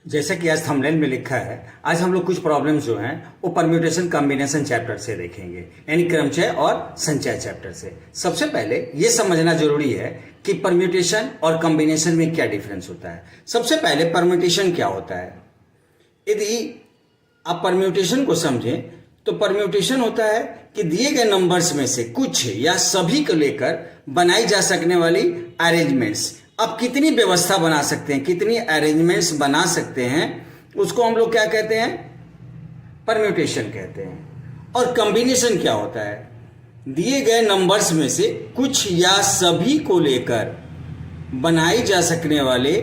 जैसा कि आज थंबनेल में लिखा है, आज हम लोग कुछ प्रॉब्लम्स जो हैं वो परम्यूटेशन कॉम्बिनेशन चैप्टर से देखेंगे, यानी क्रमचय और संचय चैप्टर से। सबसे पहले ये समझना जरूरी है कि परम्यूटेशन और कॉम्बिनेशन में क्या डिफरेंस होता है। सबसे पहले परम्यूटेशन क्या होता है। यदि आप परम्यूटेशन को समझें तो परम्यूटेशन होता है कि दिए गए नंबर्स में से कुछ या सभी को लेकर बनाई जा सकने वाली अरेंजमेंट्स। आप कितनी व्यवस्था बना सकते हैं, कितनी अरेंजमेंट्स बना सकते हैं, उसको हम लोग क्या कहते हैं, परम्यूटेशन कहते हैं। और कॉम्बिनेशन क्या होता है, दिए गए नंबर्स में से कुछ या सभी को लेकर बनाई जा सकने वाले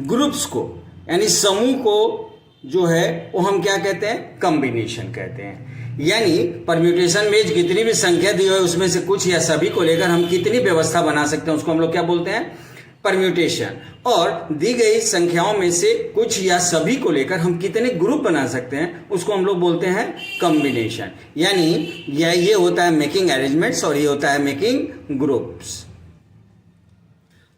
ग्रुप्स को, यानी समूह को जो है वो हम क्या कहते हैं, कॉम्बिनेशन कहते हैं। यानी परम्यूटेशन में जितनी भी संख्या दी हुई है उसमें से कुछ या सभी को लेकर हम कितनी व्यवस्था बना सकते हैं उसको हम लोग क्या बोलते हैं, परम्यूटेशन। और दी गई संख्याओं में से कुछ या सभी को लेकर हम कितने ग्रुप बना सकते हैं उसको हम लोग बोलते हैं कॉम्बिनेशन। यानी ये होता है मेकिंग अरेंजमेंट्स और ये होता है मेकिंग ग्रुप्स।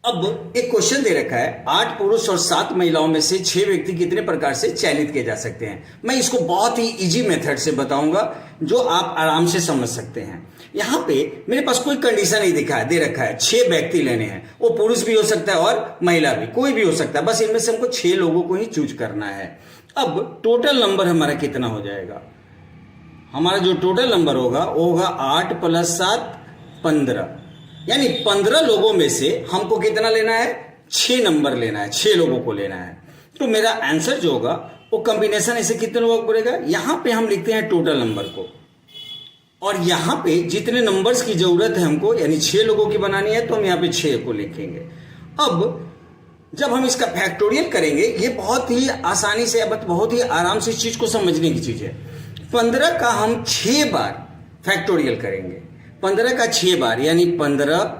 अब एक क्वेश्चन दे रखा है, 8 पुरुष और 7 महिलाओं में से 6 व्यक्ति कितने प्रकार से चयनित किए जा सकते हैं। मैं इसको बहुत ही इजी मेथड से बताऊंगा जो आप आराम से समझ सकते हैं। यहां पे मेरे पास कोई कंडीशन नहीं दे रखा है, 6 व्यक्ति लेने हैं, वो पुरुष भी हो सकता है और महिला भी, कोई भी हो सकता है, बस इनमें से हमको 6 लोगों को ही चूज करना है। अब टोटल नंबर हमारा कितना हो जाएगा, हमारा जो टोटल नंबर होगा वो होगा 8 + 7 15, यानी 15 लोगों में से हमको कितना लेना है, 6 नंबर लेना है, 6 लोगों को लेना है। तो मेरा आंसर जो होगा वो कॉम्बिनेशन ऐसे कितने लोगों को पड़ेगा, यहां पे हम लिखते हैं टोटल नंबर को, और यहां पे जितने नंबर्स की जरूरत है हमको, यानी 6 लोगों की बनानी है, तो हम यहां पे 6 को लिखेंगे। अब जब हम इसका फैक्टोरियल करेंगे, ये बहुत ही आसानी से, बहुत ही आराम से इस चीज को समझने की चीज है। 15 का हम 6 बार फैक्टोरियल करेंगे, 15 का 6 बार, यानी 15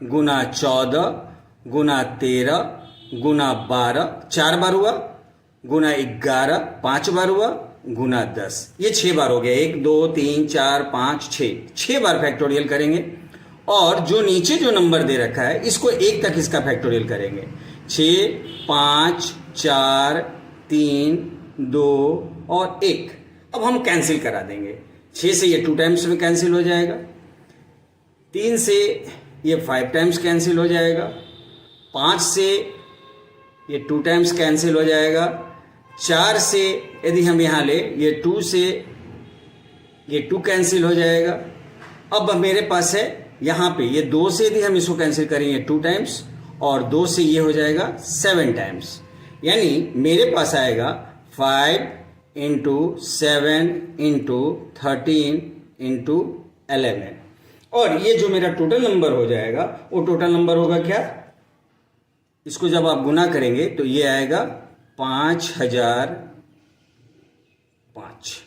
× 14 × 13 × 12 4 बार हुआ, × 11 5 बार हुआ, × 10, ये 6 बार हो गया। 1 2 3 4 5 6 बार फैक्टोरियल करेंगे। और जो नीचे जो नंबर दे रखा है इसको 1 तक इसका फैक्टोरियल करेंगे। 6 5 4 3 2 और 1। अब हम कैंसिल करा देंगे। 6 से ये 2 टाइम्स में कैंसिल हो जाएगा, 3 से ये 5 टाइम्स कैंसिल हो जाएगा, 5 से ये 2 टाइम्स कैंसिल हो जाएगा, 4 से यदि हम यहाँ ले, ये 2 से ये 2 कैंसिल हो जाएगा। अब मेरे पास है यहाँ पे ये 2 से यदि हम इसको कैंसिल करेंगे 2 टाइम्स, और 2 से ये हो जाएगा 7 टाइम्स, यानी मेरे पास आएगा 5 × 7 × 13 × 11। और ये जो मेरा टोटल नंबर हो जाएगा वो टोटल नंबर होगा क्या, इसको जब आप गुना करेंगे तो ये आएगा 5005,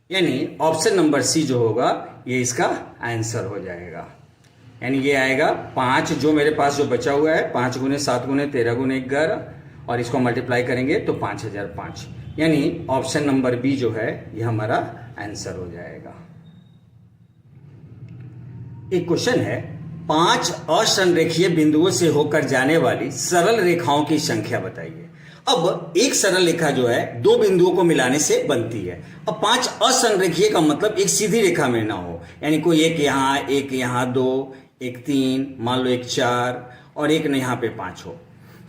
यानी ऑप्शन नंबर सी जो होगा ये इसका आंसर हो जाएगा। यानी ये आएगा 5, जो मेरे पास जो बचा हुआ है 5 × 7 × 13 × 11, और इसको मल्टीप्लाई करेंगे तो 5005, यानी ऑप्शन नंबर बी जो है ये हमारा आंसर हो जाएगा। एक क्वेश्चन है, 5 असंरेखीय बिंदुओं से होकर जाने वाली सरल रेखाओं की संख्या बताइए। अब एक सरल रेखा जो है 2 बिंदुओं को मिलाने से बनती है। अब 5 असंरेखीय का मतलब एक सीधी रेखा में ना हो, यानी कोई एक यहाँ 2, एक 3, मान लो एक 4 और एक न यहाँ पे 5 हो।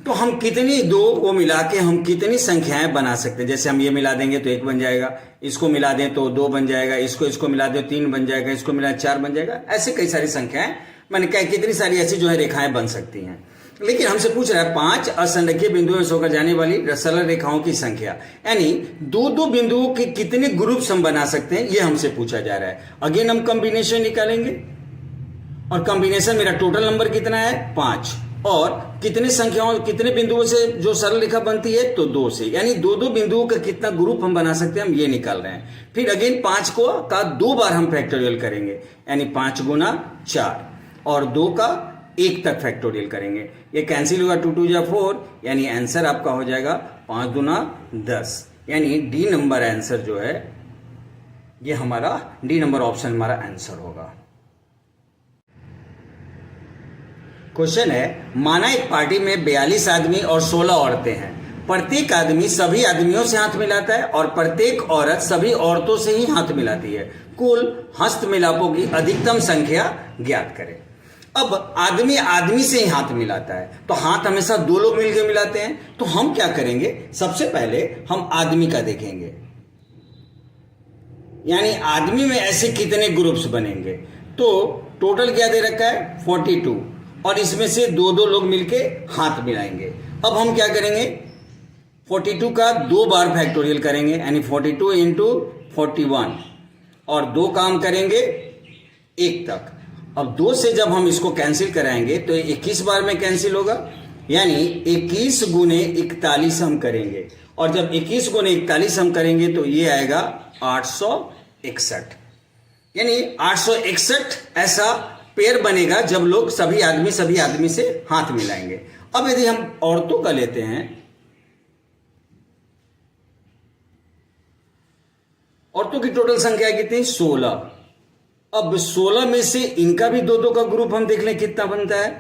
तो हम कितनी 2 को मिला के हम कितनी संख्याएं बना सकते हैं। जैसे हम ये मिला देंगे तो 1 बन जाएगा, इसको मिला दें तो 2 बन जाएगा, इसको मिला दें 3 बन जाएगा, इसको मिला 4 बन जाएगा। ऐसे कई सारी संख्याएं, मैंने कहा कितनी सारी ऐसी जो है रेखाएं बन सकती हैं। लेकिन हमसे पूछ रहा है 5 असंरेखीय बिंदुओं से होकर जाने वाली सरल रेखाओं की संख्या, यानी 2 बिंदुओं के कितने ग्रुप्स हम बना सकते हैं, ये हमसे पूछा जा रहा है। अगेन हम कॉम्बिनेशन निकालेंगे, और कॉम्बिनेशन मेरा टोटल नंबर कितना है 5, और कितने संख्याओं कितने बिंदुओं से जो सरल रेखा बनती है तो 2 से, यानी 2 बिंदुओं का कितना ग्रुप हम बना सकते हैं हम ये निकाल रहे हैं। फिर अगेन 5 का 2 बार हम फैक्टोरियल करेंगे, यानी 5 × 4, और 2 का 1 तक फैक्टोरियल करेंगे। ये कैंसिल होगा, 2 2 = 4, यानी आंसर आपका हो जाएगा 5 दूना 10, यानी डी नंबर आंसर जो है ये हमारा डी नंबर ऑप्शन हमारा आंसर होगा। क्वेश्चन है, माना एक पार्टी में 42 आदमी और 16 औरतें हैं। प्रत्येक आदमी सभी आदमियों से हाथ मिलाता है और प्रत्येक औरत सभी औरतों से ही हाथ मिलाती है। कुल हस्त मिलापों की अधिकतम संख्या ज्ञात करें। अब आदमी आदमी से ही हाथ मिलाता है, तो हाथ हमेशा दो लोग मिलकर मिलाते हैं। तो हम क्या करेंगे, सबसे पहले हम आदमी का देखेंगे, यानी आदमी में ऐसे कितने ग्रुप्स बनेंगे। तो टोटल क्या दे रखा है 42, और इसमें से दो दो लोग मिलके हाथ मिलाएंगे। अब हम क्या करेंगे, 42 का 2 बार फैक्टोरियल करेंगे, यानी 42 इंटू 41, और 2 काम करेंगे 1 तक। अब 2 से जब हम इसको कैंसिल कराएंगे तो 21 बार में कैंसिल होगा, यानी 21 गुने 41 हम करेंगे, और जब 21 गुने 41 हम करेंगे तो ये आएगा 861, यानी 861 ऐसा पेयर बनेगा जब लोग सभी आदमी से हाथ मिलाएंगे। अब यदि हम औरतों का लेते हैं, औरतों की टोटल संख्या कितनी 16। अब 16 में से इनका भी 2-2 का ग्रुप हम देख लें कितना बनता है।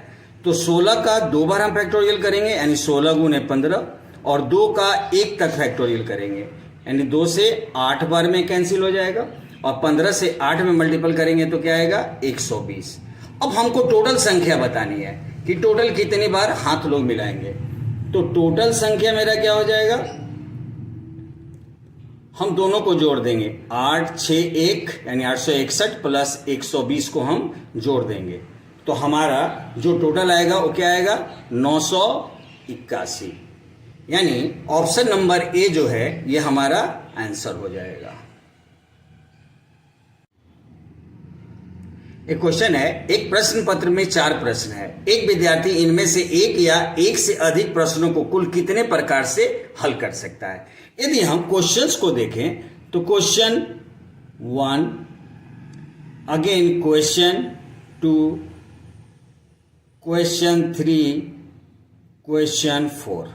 तो 16 का 2 बार हम फैक्टोरियल करेंगे, यानी 16 गुने 15, और 2 का 1 तक फैक्टोरियल करेंगे, यानी 2 से 8 बार में कैंसिल हो जाएगा, और 15 से 8 में मल्टीपल करेंगे तो क्या आएगा 120। अब हमको टोटल संख्या बतानी है कि टोटल कितनी बार हाथ लोग मिलाएंगे। तो टोटल संख्या मेरा क्या हो जाएगा, हम दोनों को जोड़ देंगे, 8 6 1 यानी 861 प्लस 120 को हम जोड़ देंगे, तो हमारा जो टोटल आएगा वो क्या आएगा 981, यानी ऑप्शन नंबर ए जो है ये हमारा आंसर हो जाएगा। एक क्वेश्चन है, एक प्रश्न पत्र में 4 प्रश्न है। एक विद्यार्थी इनमें से एक या एक से अधिक प्रश्नों को कुल कितने प्रकार से हल कर सकता है। यदि हम क्वेश्चंस को देखें तो question 1, again question 2, question 3, question 4।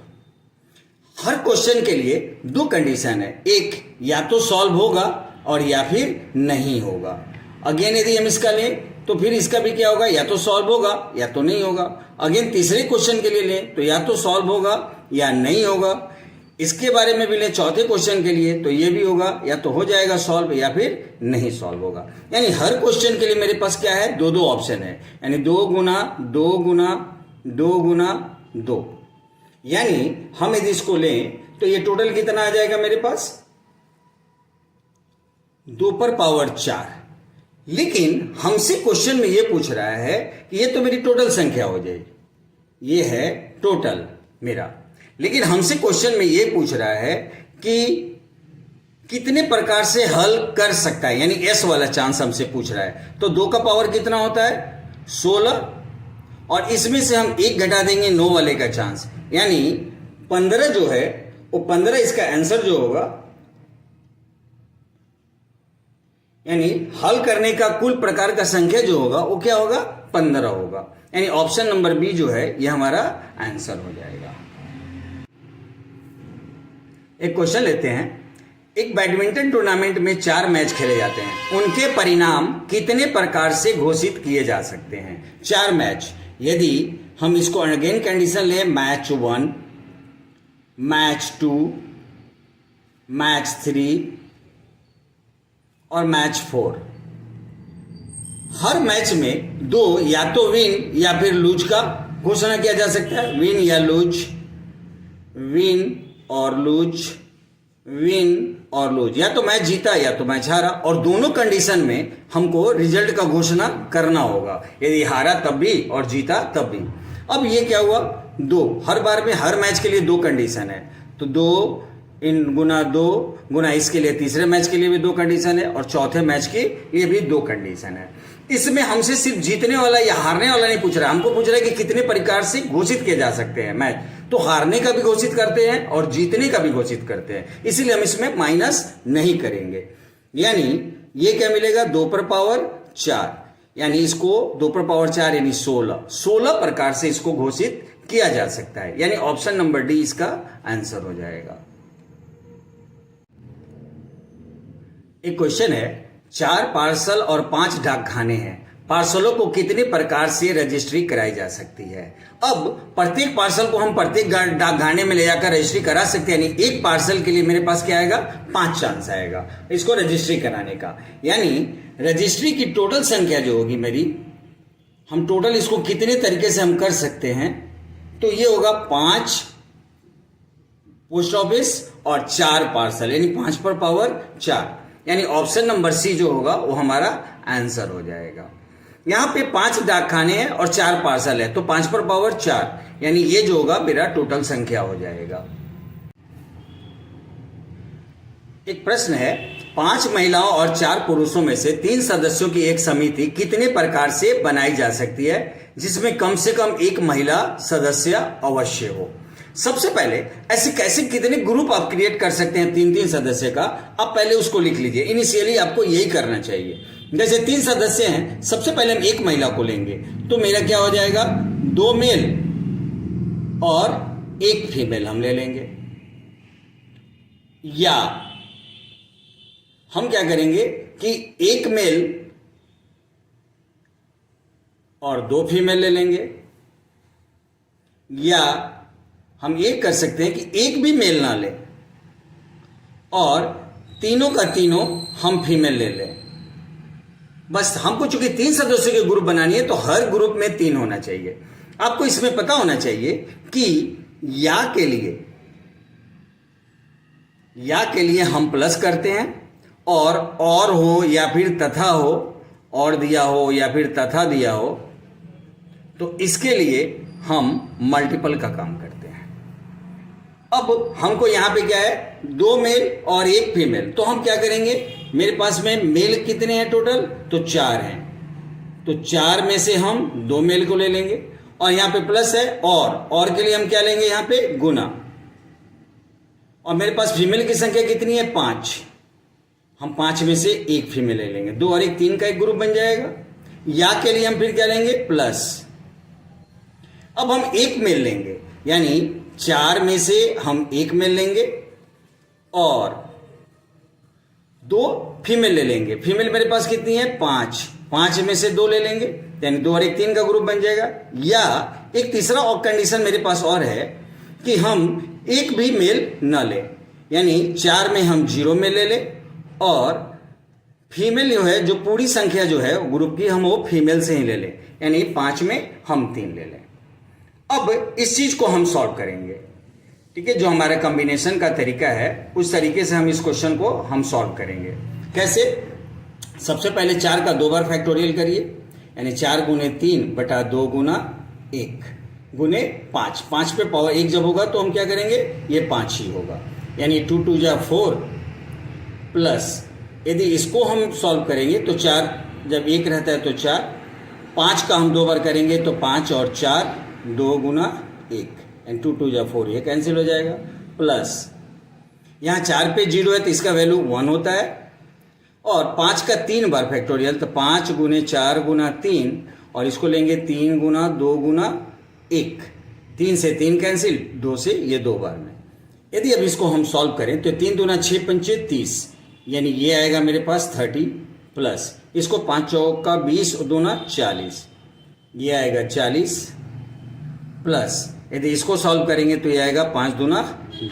हर क्वेश्चन के लिए 2 कंडीशन है, एक या तो सॉल्व होगा और या फिर नहीं होगा। अगेन यदि हम इसका लें तो फिर इसका भी क्या होगा, या तो सॉल्व होगा या तो नहीं होगा। अगेन तीसरे क्वेश्चन के लिए लें तो या तो सॉल्व होगा या नहीं होगा। इसके बारे में भी लें चौथे क्वेश्चन के लिए तो ये भी होगा, या तो हो जाएगा सॉल्व या फिर नहीं सॉल्व होगा। यानी हर क्वेश्चन के लिए मेरे पास क्या है 2-2 ऑप्शन है, यानी 2 गुना 2 गुना 2 गुना 2। यानी हम यदि इसको लें तो ये टोटल कितना आ जाएगा मेरे पास 2 पर पावर 4। लेकिन हमसे क्वेश्चन में ये पूछ रहा है कि ये तो मेरी टोटल संख्या हो जाएगी, ये है टोटल मेरा। लेकिन हमसे क्वेश्चन में ये पूछ रहा है कि कितने प्रकार से हल कर सकता है, यानी एस वाला चांस हमसे पूछ रहा है। तो 2 का पावर कितना होता है 16, और इसमें से हम 1 घटा देंगे 9 वाले का चांस, यानी 15 जो है वो 15 इसका आंसर जो होगा, यानी हल करने का कुल प्रकार का संख्या जो होगा वो क्या होगा 15 होगा। यानी ऑप्शन नंबर बी जो है ये हमारा आंसर हो जाएगा। एक क्वेश्चन लेते हैं, एक बैडमिंटन टूर्नामेंट में 4 मैच खेले जाते हैं, उनके परिणाम कितने प्रकार से घोषित किए जा सकते हैं। 4 मैच, यदि हम इसको अगेन कंडीशन लें, मैच 1, मैच 2, मैच 3 और मैच 4। हर मैच में 2 या तो विन या फिर लूज का घोषणा किया जा सकता है, विन या लूज, विन और लूज, विन और लूज, या तो मैच जीता या तो मैच हारा, और दोनों कंडीशन में हमको रिजल्ट का घोषणा करना होगा, यदि हारा तब भी और जीता तब भी। अब ये क्या हुआ 2, हर बार में हर मैच के लिए 2 कंडीशन है, तो 2 इन गुना 2 गुना इसके लिए तीसरे मैच के लिए भी 2 कंडीशन है, और चौथे मैच के लिए भी 2 कंडीशन है। इसमें हमसे सिर्फ जीतने वाला या हारने वाला नहीं पूछ रहा है, हमको पूछ रहा है कि कितने प्रकार से घोषित किए जा सकते हैं मैच। तो हारने का भी घोषित करते हैं और जीतने का भी घोषित करते हैं, इसीलिए हम इसमें माइनस नहीं करेंगे। यानी ये क्या मिलेगा 2 पर पावर 4, यानी इसको 2 पर पावर 4 यानी 16 प्रकार से इसको घोषित किया जा सकता है, यानी ऑप्शन नंबर डी इसका आंसर हो जाएगा। एक क्वेश्चन है, 4 पार्सल और 5 डाकखाने हैं, पार्सलों को कितने प्रकार से रजिस्ट्री कराई जा सकती है। अब प्रत्येक पार्सल को हम प्रत्येक डाकखाने में ले जाकर रजिस्ट्री करा सकते हैं, यानी एक पार्सल के लिए मेरे पास क्या आएगा, 5 चांस आएगा इसको रजिस्ट्री कराने का। यानी रजिस्ट्री की टोटल संख्या जो होगी मेरी, हम टोटल इसको कितने तरीके से हम कर सकते हैं, तो ये होगा 5 पोस्ट ऑफिस और 4 पार्सल, यानी 5 पर पावर 4, यानी ऑप्शन नंबर सी जो होगा वो हमारा आंसर हो जाएगा। यहां पे 5 डाकखाने हैं और 4 पार्सल है, तो 5 पर पावर 4, यानी ये जो होगा मेरा टोटल संख्या हो जाएगा। एक प्रश्न है, 5 महिलाओं और 4 पुरुषों में से 3 सदस्यों की एक समिति कितने प्रकार से बनाई जा सकती है जिसमें कम से कम एक महिला सदस्य अवश्य हो। सबसे पहले ऐसे कैसे कितने ग्रुप आप क्रिएट कर सकते हैं 3-3 सदस्य का, आप पहले उसको लिख लीजिए। इनिशियली आपको यही करना चाहिए। जैसे 3 सदस्य हैं, सबसे पहले हम एक महिला को लेंगे, तो मेरा क्या हो जाएगा, 2 मेल और 1 फीमेल हम ले लेंगे। या हम क्या करेंगे कि 1 मेल और 2 फीमेल ले लेंगे। या हम ये कर सकते हैं कि एक भी मेल ना ले और तीनों का तीनों हम फीमेल ले लें। बस हमको चूंकि 3 सदस्यों के ग्रुप बनानी है, तो हर ग्रुप में 3 होना चाहिए। आपको इसमें पता होना चाहिए कि या के लिए हम प्लस करते हैं, और हो या फिर तथा हो, और दिया हो या फिर तथा दिया हो, तो इसके लिए हम मल्टीपल का काम करते हैं। अब हमको यहां पे क्या है, 2 मेल और 1 फीमेल, तो हम क्या करेंगे, मेरे पास में मेल कितने हैं टोटल, तो 4 हैं, तो 4 में से हम 2 मेल को ले लेंगे, और यहां पे प्लस है, और के लिए हम क्या लेंगे, यहां पे गुना, और मेरे पास फीमेल की संख्या कितनी है, 5, हम 5 में से 1 फीमेल ले लेंगे, 2 और 1 3 का एक ग्रुप बन जाएगा। या के लिए हम फिर क्या लेंगे, प्लस। अब हम 1 मेल लेंगे, यानी 4 में से हम 1 मेल लेंगे और 2 फीमेल ले लेंगे। फीमेल मेरे पास कितनी है, 5 में से 2 ले लेंगे, यानी 2 और 1 3 का ग्रुप बन जाएगा। या एक तीसरा और कंडीशन मेरे पास और है कि हम एक भी मेल न लें, यानी 4 में हम 0 मेल ले लें और फीमेल जो है, जो पूरी संख्या जो है ग्रुप की, हम वो फीमेल से ही ले लें, यानी 5 में हम 3 ले लें। अब इस चीज को हम सॉल्व करेंगे, ठीक है, जो हमारा कॉम्बिनेशन का तरीका है उस तरीके से हम इस क्वेश्चन को हम सॉल्व करेंगे। कैसे, सबसे पहले 4 का 2 बार फैक्टोरियल करिए, यानी 4 गुने 3 बटा 2 गुना 1 गुने 5, 5 पे पावर 1 जब होगा तो हम क्या करेंगे, ये 5 ही होगा, यानी 2 2 जा 4 प्लस, यदि इसको हम सॉल्व करेंगे तो 4 जब 1 रहता है तो 4, 5 का हम 2 बार करेंगे तो 5 और 4 2 गुना 1, एंड 2 2 जा 4, ये कैंसिल हो जाएगा, प्लस यहाँ 4 पे 0 है तो इसका वैल्यू 1 होता है, और 5 का 3 बार फैक्टोरियल तो 5 गुने 4 गुना 3, और इसको लेंगे 3 गुना 2 गुना 1, 3 से 3 कैंसिल, 2 से ये 2 बार में। यदि अब इसको हम सॉल्व करें तो 3 दूना 6 पंचे 30, यानी ये आएगा मेरे पास 30, प्लस इसको 5 चौका 20 और 2 ना 40, ये आएगा 40, प्लस यदि इसको सॉल्व करेंगे तो ये आएगा 5 दूना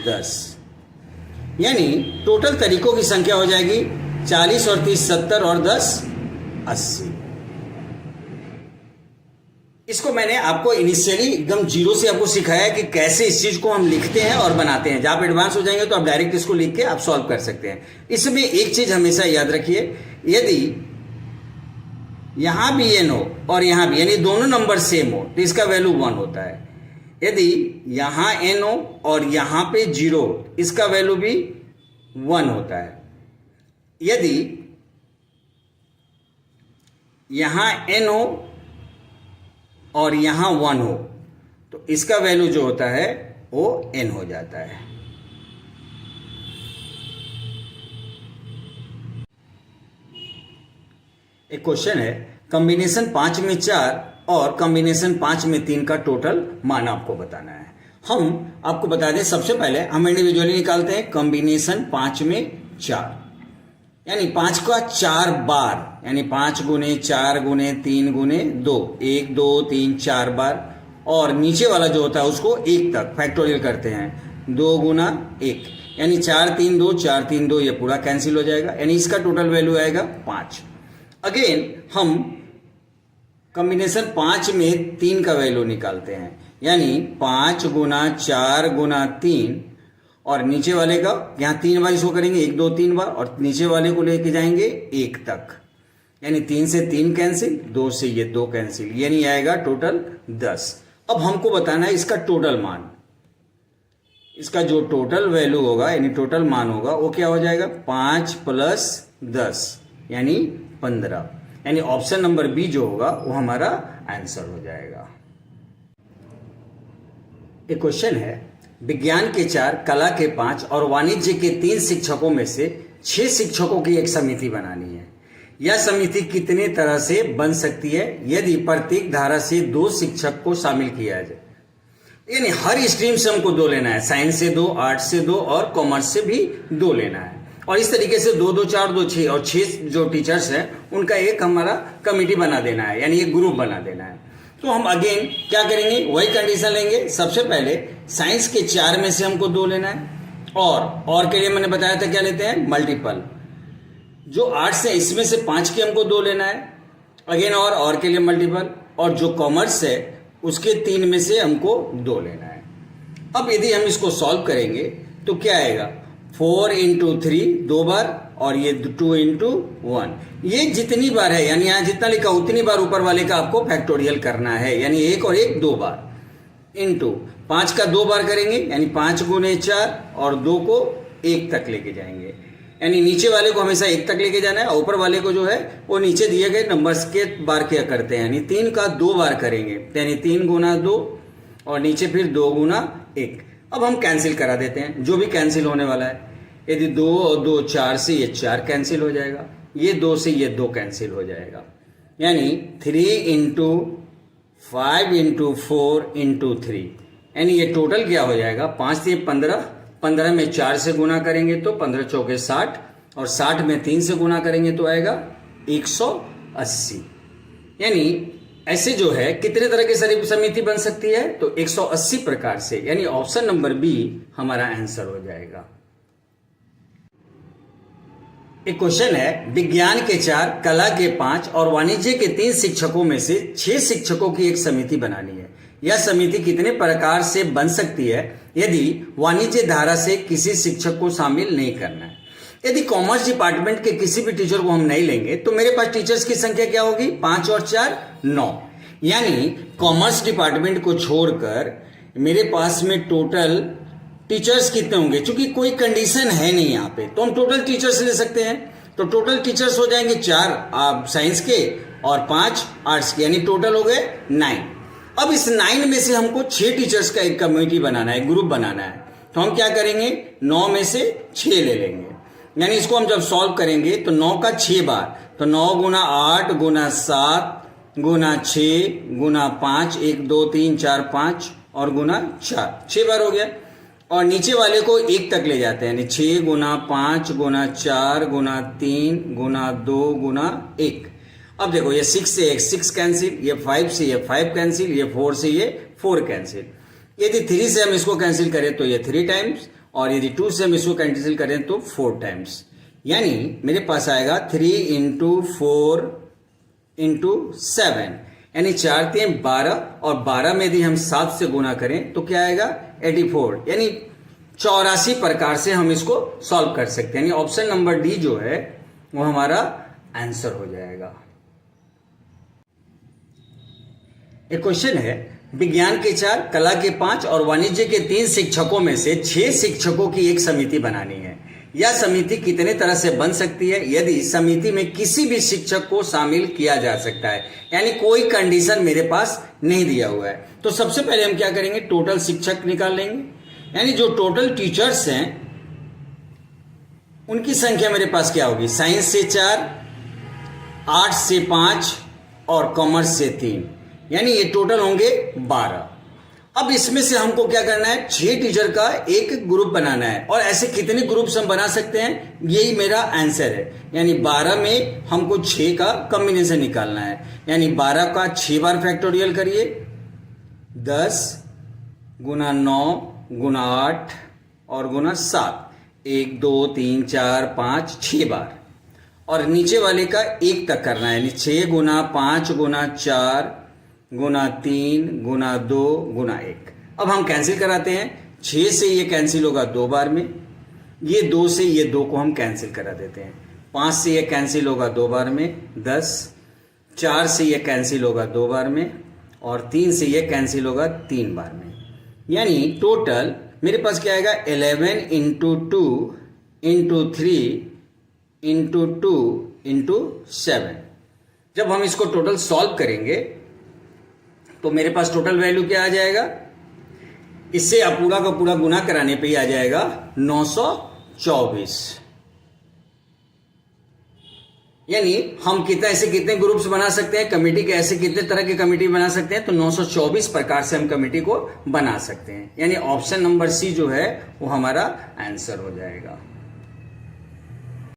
10, यानी टोटल तरीकों की संख्या हो जाएगी 40 और 30 70 और 10 80। इसको मैंने आपको इनिशियली एकदम 0 से आपको सिखाया कि कैसे इस चीज को हम लिखते हैं और बनाते हैं। जब आप एडवांस हो जाएंगे तो आप डायरेक्ट इसको लिख के आप सॉल्व कर सकते हैं। इसमें एक चीज हमेशा याद रखिए, यदि यहां भी n हो और यहां भी, यानी दोनों नंबर सेम हो तो इसका वैल्यू 1 होता है। यदि यहां n हो और यहां पे 0 हो, इसका वैल्यू भी 1 होता है। यदि यहां n हो और यहां 1 हो तो इसका वैल्यू जो होता है वो n हो जाता है। एक क्वेश्चन है, कॉम्बिनेशन 5 में 4 और कॉम्बिनेशन 5 में 3 का टोटल मान आपको बताना है। हम आपको बता दें, सबसे पहले हम इंडिविजुअली निकालते हैं कॉम्बिनेशन 5 में 4। यानी 5 का 4 बार, यानी 5 गुने 4 गुने 3 गुने 2, 1 2 3 4 बार, और नीचे वाला जो होता है उसको 1 तक फैक्टोरियल करते हैं, 2 गुना 1, यानी 4 3 2 4 3 2, ये पूरा कैंसिल हो जाएगा, यानी इसका टोटल वैल्यू आएगा 5। अगेन हम कॉम्बिनेशन 5 में 3 का वैल्यू निकालते हैं, यानी 5 गुना 4 गुना 3, और नीचे वाले का यहाँ 3 बार इसको करेंगे, 1 2 3 बार, और नीचे वाले को लेके जाएंगे 1 तक, यानी 3 से 3 कैंसिल, 2 से ये 2 कैंसिल, यानी आएगा टोटल 10। अब हमको बताना है इसका टोटल मान, इसका जो टोटल वैल्यू होगा यानी टोटल मान होगा वो क्या हो जाएगा, 5 प्लस 10 यानी 15, यानी ऑप्शन नंबर बी जो होगा वो हमारा आंसर हो जाएगा। एक क्वेश्चन है, विज्ञान के 4, कला के 5 और वाणिज्य के 3 शिक्षकों में से 6 शिक्षकों की एक समिति बनानी है। यह समिति कितने तरह से बन सकती है यदि प्रत्येक धारा से 2 शिक्षक को शामिल किया जाए, यानी हर स्ट्रीम से हमको 2 लेना है, साइंस से 2, आर्ट से 2 और कॉमर्स से भी 2 लेना है, और इस तरीके से 2 2 4 2 6, और 6 जो टीचर्स हैं उनका एक हमारा कमेटी बना देना है, यानी एक ग्रुप बना देना है। तो हम अगेन क्या करेंगे, वही कंडीशन लेंगे। सबसे पहले साइंस के 4 में से हमको 2 लेना है, और के लिए मैंने बताया था क्या लेते हैं, मल्टीपल। जो आर्ट्स है इसमें से 5 के हमको 2 लेना है, अगेन और के लिए मल्टीपल, और जो कॉमर्स है उसके 3 में से हमको 2 लेना है। अब यदि हम इसको सॉल्व करेंगे तो क्या आएगा, 4 इंटू 3 2 बार, और ये 2 इंटू 1, ये जितनी बार है यानी यहाँ जितना लिखा उतनी बार ऊपर वाले का आपको फैक्टोरियल करना है, यानी 1 और 1 2 बार, इंटू 5 का 2 बार करेंगे, यानी 5 गुने 4, और 2 को 1 तक लेके जाएंगे, यानी नीचे वाले को हमेशा 1 तक लेके जाना है, और ऊपर वाले को जो है वो नीचे दिए गए नंबर्स के बार क्या करते हैं, यानी 3 का 2 बार करेंगे, यानी 3 गुना 2, और नीचे फिर 2 गुना 1। अब हम कैंसिल करा देते हैं जो भी कैंसिल होने वाला है, यदि 2 और 2 4 से ये 4 कैंसिल हो जाएगा, ये 2 से ये 2 कैंसिल हो जाएगा, यानी 3 इंटू 5 इंटू 4 इंटू 3, यानी ये टोटल क्या हो जाएगा, 5 से 15, 15 में 4 से गुना करेंगे तो 15 चौके 60, और 60 में 3 से गुना करेंगे तो आएगा 180। यानी ऐसे जो है कितने तरह की समिति बन सकती है, तो 180 प्रकार से, यानी ऑप्शन नंबर बी हमारा आंसर हो जाएगा। एक क्वेश्चन है, विज्ञान के 4, कला के 5 और वाणिज्य के 3 शिक्षकों में से 6 शिक्षकों की एक समिति बनानी है। यह समिति कितने प्रकार से बन सकती है यदि वाणिज्य धारा से किसी शिक्षक को शामिल नहीं करना है। यदि कॉमर्स डिपार्टमेंट के किसी भी टीचर को हम नहीं लेंगे तो मेरे पास टीचर्स की संख्या क्या होगी, 5 और 4 9, यानी कॉमर्स डिपार्टमेंट को छोड़कर मेरे पास में टोटल टीचर्स कितने होंगे, क्योंकि कोई कंडीशन है नहीं यहाँ पे, तो हम टोटल टीचर्स ले सकते हैं। तो टोटल टीचर्स हो जाएंगे 4 साइंस के और 5 आर्ट्स के, यानी टोटल हो गए 9। अब इस 9 में से हमको 6 टीचर्स का एक कम्युनिटी बनाना है, ग्रुप बनाना है, तो हम क्या करेंगे, 9 में से 6 ले लेंगे, यानी इसको हम जब सॉल्व करेंगे तो 9 का 6 बार, तो 9 गुना 8 गुना 7 गुना 6 गुना 5, 1 2 3 4 5 और गुना 4, 6 बार हो गया, और नीचे वाले को 1 तक ले जाते हैं, यानी 6 गुना 5 गुना 4 गुना 3 गुना 2 गुना 1। अब देखो ये 6 से 1 6 कैंसिल, ये 5 से ये 5 कैंसिल, ये 4 से ये 4 कैंसिल। यदि 3 से हम इसको कैंसिल करें तो ये 3 टाइम्स, और यदि 2 से हम इसको कैंसिल करें तो 4 टाइम्स, यानी मेरे पास आएगा 3 इंटू 4 इंटू 7, यानी 4 3 12, और 12 में यदि हम 7 से गुना करें तो क्या आएगा 84, यानी 84 प्रकार से हम इसको सॉल्व कर सकते हैं, यानी ऑप्शन नंबर डी जो है वो हमारा आंसर हो जाएगा। एक क्वेश्चन है, विज्ञान के 4, कला के 5 और वाणिज्य के 3 शिक्षकों में से 6 शिक्षकों की एक समिति बनानी है। यह समिति कितने तरह से बन सकती है यदि समिति में किसी भी शिक्षक को शामिल किया जा सकता है, यानी कोई कंडीशन मेरे पास नहीं दिया हुआ है। तो सबसे पहले हम क्या करेंगे, टोटल शिक्षक निकाल लेंगे, यानी जो टोटल टीचर्स हैं उनकी संख्या मेरे पास क्या होगी, साइंस से 4, आर्ट्स से 5 और कॉमर्स से 3, यानी ये टोटल होंगे 12। अब इसमें से हमको क्या करना है, 6 टीचर का एक ग्रुप बनाना है। और ऐसे कितने ग्रुप्स हम बना सकते हैं, यही मेरा आंसर है। यानी 12 में हमको 6 का कॉम्बिनेशन निकालना है। यानी 12 का 6 बार फैक्टोरियल करिए, 10 गुना 9 गुना 8 और गुना 7, 1 2 3 4 5 6 बार। और नीचे वाले का 1 तक करना है, यानी 6 गुना 5 गुना 4 गुना 3 गुना 2 गुना 1। अब हम कैंसिल कराते हैं। 6 से ये कैंसिल होगा 2 बार में, ये 2 से ये 2 को हम कैंसिल करा देते हैं। 5 से ये कैंसिल होगा 2 बार में, 10। 4 से ये कैंसिल होगा 2 बार में, और 3 से ये कैंसिल होगा 3 बार में। यानी टोटल मेरे पास क्या आएगा, 11 इंटू 2 इंटू 3 इंटू 2 इंटू 7। जब हम इसको टोटल सॉल्व करेंगे तो मेरे पास टोटल वैल्यू क्या आ जाएगा, इससे आप पूरा का पूरा गुना कराने पे ही आ जाएगा 924। यानी हम कितने ग्रुप्स बना सकते हैं कमेटी के, ऐसे कितने तरह की कमेटी बना सकते हैं, तो 924 प्रकार से हम कमेटी को बना सकते हैं। यानी ऑप्शन नंबर सी जो है वो हमारा आंसर हो जाएगा।